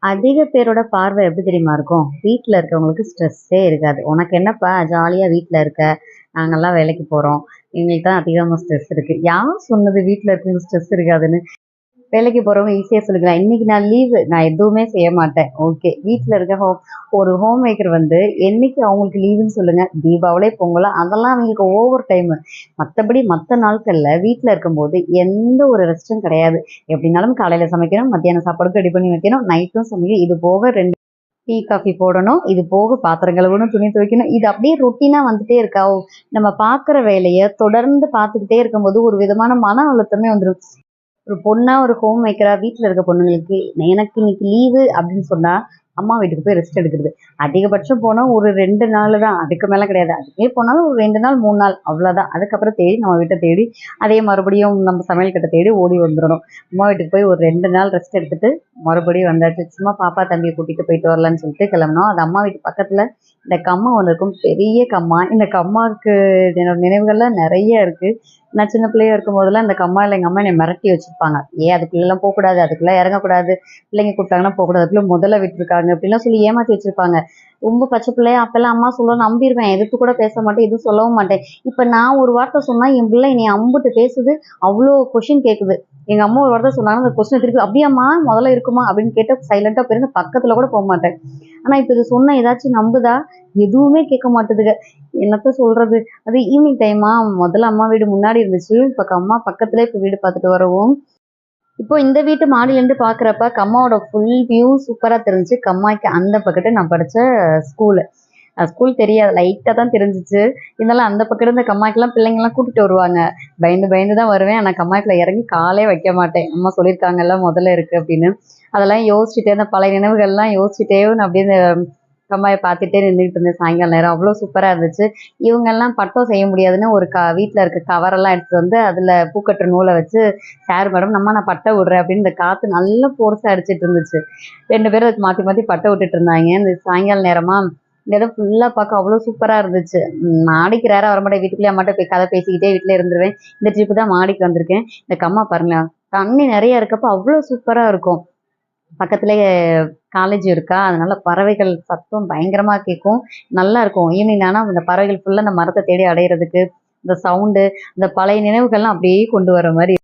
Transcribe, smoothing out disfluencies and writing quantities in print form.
அதிக பேரோட பார்வை எப்படி தெரியுமா இருக்கும்? வீட்ல இருக்கவங்களுக்கு ஸ்ட்ரெஸ்ஸே இருக்காது. "உனக்கு என்னப்பா ஜாலியா வீட்ல இருக்க. நாங்கலாம் வேலைக்கு போறோம். எங்களுக்கு தான் அதிகமா ஸ்ட்ரெஸ் இருக்கு." யார் சொன்னது வீட்ல இருக்கவங்களுக்கு ஸ்ட்ரெஸ் இருக்காதுன்னு? வேலைக்கு போறவங்க ஈஸியா சொல்லிக்கலாம். "இன்னைக்கு நான் லீவு. நான் எதுவுமே செய்ய மாட்டேன்." ஓகே. வீட்ல இருக்க ஒரு ஹோம் மேக்கர் வந்து என்னைக்கு அவங்களுக்கு லீவுன்னு சொல்லுங்க. தீபாவளி, பொங்கலோ அதெல்லாம் அவங்களுக்கு ஓவர் டைமு. மத்தபடி மத்த நாட்கள்ல வீட்ல இருக்கும்போது எந்த ஒரு ரெஸ்ட்டும் கிடையாது. எப்படினாலும் காலையில சமைக்கணும், மத்தியானம் சாப்பாடுக்கு ரெடி பண்ணி வைக்கணும், நைட்டும் சமைக்கணும். இது போக 2 டீ, காஃபி போடணும். இது போக பாத்திரம் கழுவணும், துணி துவைக்கணும். இது அப்படியே ரொட்டீனா வந்துட்டே இருக்கா? நம்ம பார்க்குற வேலைய தொடர்ந்து பார்த்துக்கிட்டே இருக்கும்போது ஒரு விதமான மன அழுத்தமே வந்துரும். ஒரு பொண்ணா, ஒரு ஹோம் மேக்கரா வீட்ல இருக்க பொண்ணுங்களுக்கு, எனக்கு இன்னைக்கு லீவு அப்படின்னு சொன்னா, அம்மா வீட்டுக்கு போய் ரெஸ்ட் எடுக்கிறது. அதிகபட்சம் போனா ஒரு 2 நாளு தான். அதுக்கு மேல கிடையாது. அதுவே போனாலும் ஒரு 2 நாள், 3 நாள் அவ்வளோதான். அதுக்கப்புறம் தேடி நம்ம வீட்ட தேடி, அதே மறுபடியும் நம்ம சமையல் கட்ட தேடி ஓடி வந்துரணும். அம்மா வீட்டுக்கு போய் ஒரு 2 நாள் ரெஸ்ட் எடுத்துட்டு, மறுபடியும் வந்தாச்சு. சும்மா பாப்பா, தம்பிய கூட்டிட்டு போயிட்டு வரலான்னு சொல்லிட்டு கிளம்புனோம். அது அம்மா வீட்டு பக்கத்துல இந்த கம்மா ஒண்ணு இருக்கும். பெரிய கம்மா. இந்த கம்மாவுக்கு என்னோட நினைவுகள்லாம் நெறைய இருக்கு. நான் சின்ன பிள்ளையா இருக்கும்போதெல்லாம் இந்த கம்மாயில எங்க அம்மா என்னை மிரட்டி வச்சிருப்பாங்க. "ஏன் அதுக்குள்ளலாம் போக்கூடாது, அதுக்குள்ள இறங்கக்கூடாது, பிள்ளைங்க கூப்பிட்டாங்கன்னா போக்கூடாது, அதுக்குள்ள முதல்ல விட்டுருக்காங்க." இப்படிலாம் சொல்லி ஏமாத்தி வச்சிருப்பாங்க. ரொம்ப பச்சை பிள்ளையா அப்பெல்லாம் அம்மா சொல்ல நம்பிருவேன். எதிர்த்து கூட பேச மாட்டேன், எதுவும் சொல்லவும் மாட்டேன். இப்ப நான் ஒரு வார்த்தை சொன்னா என் பிள்ளை என்னைய அம்புட்டு பேசுது, அவ்ளோ கொஸ்டின் கேட்குது. எங்க அம்மா ஒரு வார்த்தை சொன்னாங்கன்னா அந்த கொஸ்டின திருப்பி "அப்படியாம்மா? முதல்ல இருக்குமா?" அப்படின்னு கேட்டு சைலண்ட்டா போயிருந்து பக்கத்துல கூட போமாட்டேன். ஆனா இப்ப இது சொன்னா ஏதாச்சும் நம்புதா? எதுவுமே கேட்க மாட்டுதுக. என்னத்த சொல்றது? அது ஈவினிங் டைமா, முதல்ல அம்மா வீடு முன்னாடி இருந்துச்சு. இப்ப அம்மா பக்கத்திலேயே இப்ப வீடு பார்த்துட்டு வரவும், இப்போ இந்த வீட்டு மாடியிலேருந்து பார்க்குறப்ப கம்மாவோட ஃபுல் வியூ சூப்பரா தெரிஞ்சுச்சு. கம்மாய்க்கு அந்த பக்கத்து நான் படிச்ச ஸ்கூலு. ஸ்கூல் தெரியாது. லைட்டா தான் தெரிஞ்சுச்சு. இருந்தாலும் அந்த பக்கம் இருந்த கம்மாய்க்கெல்லாம் பிள்ளைங்கலாம் கூட்டிட்டு வருவாங்க. பயந்து பயந்து தான் வருவேன். ஆனா கம்மாய்க்குள்ள இறங்கி காலே வைக்க மாட்டேன். அம்மா சொல்லியிருக்காங்கல்ல முதல்ல இருக்கு அப்படின்னு. அதெல்லாம் யோசிச்சுட்டே அந்த பழைய நினைவுகள்லாம் யோசிச்சுட்டே நான் அப்படியே இந்த கம்மாய பார்த்துட்டே நின்றுட்டு இருந்தேன் சாயங்கால நேரம். அவ்வளோ சூப்பரா இருந்துச்சு. இவங்கெல்லாம் பட்டம் செய்ய முடியாதுன்னு ஒரு வீட்ல இருக்க கவரெல்லாம் எடுத்துட்டு வந்து அதில பூக்கட்டுற நூல வச்சு, "சார் மேடம் நம்ம நான் பட்டம் விடுறேன்" அப்படின்னு இந்த காத்து நல்லா ஃபோர்ஸா அடிச்சிட்டு இருந்துச்சு. 2 பேரும் அதுக்கு மாத்தி மாத்தி பட்டம் விட்டுட்டு இருந்தாங்க. இந்த சாயங்கால நேரமா, இந்த இடம் ஃபுல்லா பார்க்க அவ்வளோ சூப்பரா இருந்துச்சு. மாடிக்கு ரேரா வரமாட்டேன். வீட்டுக்குள்ளேயே அம்மாட்ட போய் கதை பேசிக்கிட்டே வீட்லயே இருந்துருவேன். இந்த ட்ரிப்பு தான் மாடிக்கு வந்திருக்கேன். இந்த கம்மா பாருங்களேன், தண்ணி நெறைய இருக்கப்ப அவ்வளோ சூப்பரா இருக்கும். பக்கத்திலேயே காலேஜ் இருக்கா, அதனால பறவைகள் சத்தம் பயங்கரமா கேட்கும். நல்லா இருக்கும். ஈவினிங் ஆனா அந்த பறவைகள் ஃபுல்லா அந்த மரத்த தேடி அடையிறதுக்கு, இந்த சவுண்டு, இந்த பழைய நினைவுகள்லாம் அப்படியே கொண்டு வர மாரி